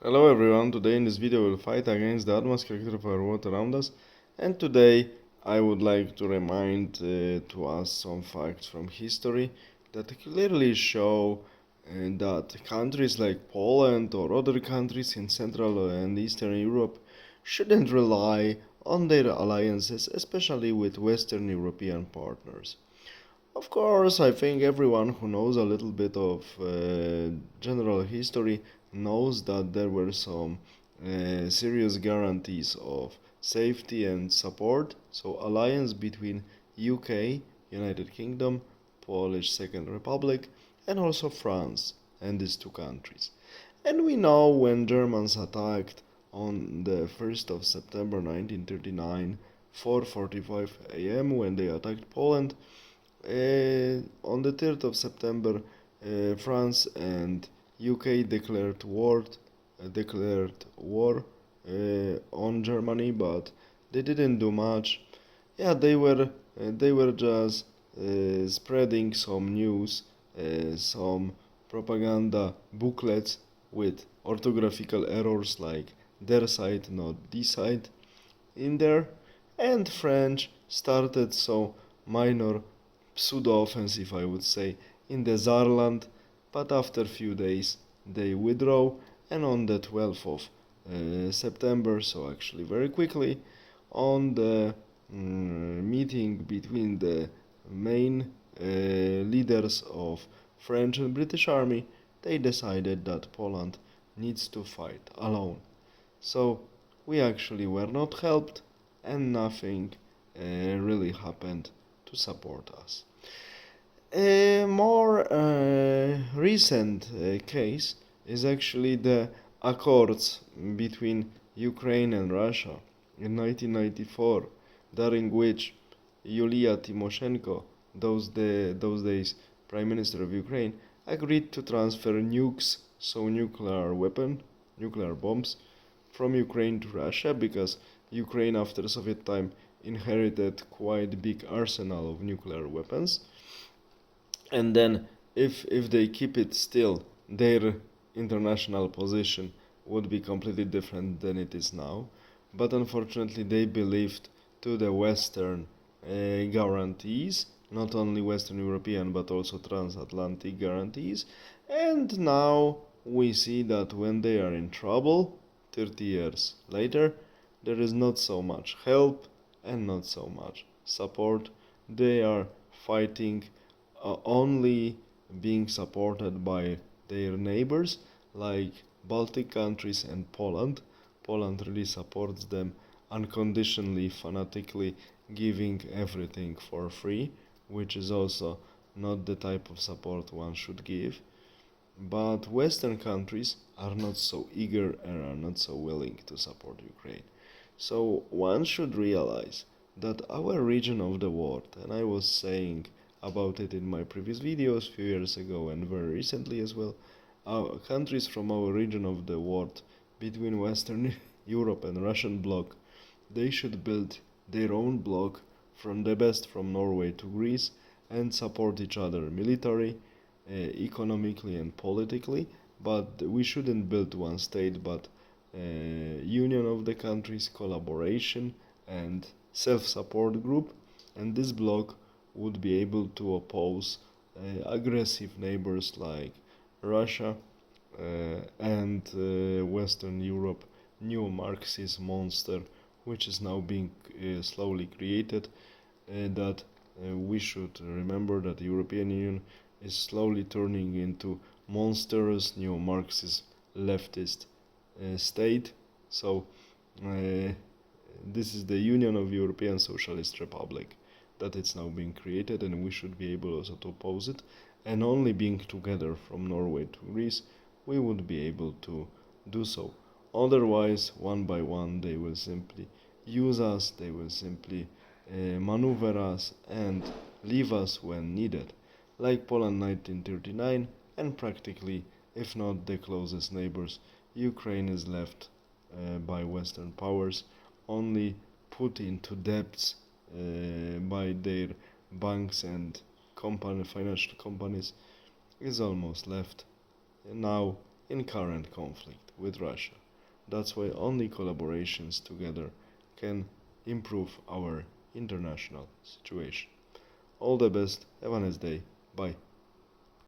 Hello everyone, today in this video we'll fight against the atmosphere character of our world around us, and today I would like to remind to us some facts from history that clearly show that countries like Poland or other countries in Central and Eastern Europe shouldn't rely on their alliances, especially with Western European partners. Of course, I think everyone who knows a little bit of general history knows that there were some serious guarantees of safety and support. So, alliance between UK, United Kingdom, Polish Second Republic, and also France and these two countries. And we know when Germans attacked on the 1st of September 1939, 4:45 a.m. when they attacked Poland. On the 3rd of September, France and UK declared war on Germany, but they didn't do much. Yeah, they were just spreading some news, some propaganda booklets with orthographical errors like their side, not this side, in there, and French started some minor pseudo-offensive, I would say, in the Saarland, but after a few days they withdraw, and on the 12th of September, so actually very quickly, on the meeting between the main leaders of French and British army, they decided that Poland needs to fight alone. So we actually were not helped, and nothing really happened to support us. A more recent case is actually the accords between Ukraine and Russia in 1994, during which Yulia Tymoshenko, those days Prime Minister of Ukraine, agreed to transfer nukes, so nuclear bombs, from Ukraine to Russia, because Ukraine after Soviet time inherited quite big arsenal of nuclear weapons, and then if they keep it still, their international position would be completely different than it is now. But unfortunately they believed to the Western guarantees, not only Western European but also transatlantic guarantees, and now we see that when they are in trouble 30 years later, there is not so much help and not so much support. They are fighting only being supported by their neighbors like Baltic countries and Poland. Poland really supports them unconditionally, fanatically, giving everything for free, which is also not the type of support one should give. But Western countries are not so eager and are not so willing to support Ukraine. So one should realize that our region of the world, and I was saying about it in my previous videos a few years ago and very recently as well, our countries from our region of the world between Western Europe and Russian bloc, they should build their own bloc from the best from Norway to Greece and support each other military, economically and politically, but we shouldn't build one state but union of the countries, collaboration and self-support group, and this bloc would be able to oppose aggressive neighbors like Russia and Western Europe, new Marxist monster, which is now being slowly created. That we should remember that the European Union is slowly turning into monstrous neo-Marxist leftist state. So this is the Union of European Socialist Republic that it's now being created, and we should be able also to oppose it. And only being together from Norway to Greece, we would be able to do so. Otherwise, one by one, they will simply use us, they will simply maneuver us and leave us when needed, like Poland 1939, and practically, if not the closest neighbors, Ukraine is left by Western powers, only put into debts by their banks and financial companies, is almost left. And now in current conflict with Russia. That's why only collaborations together can improve our international situation. All the best, have a nice day, bye.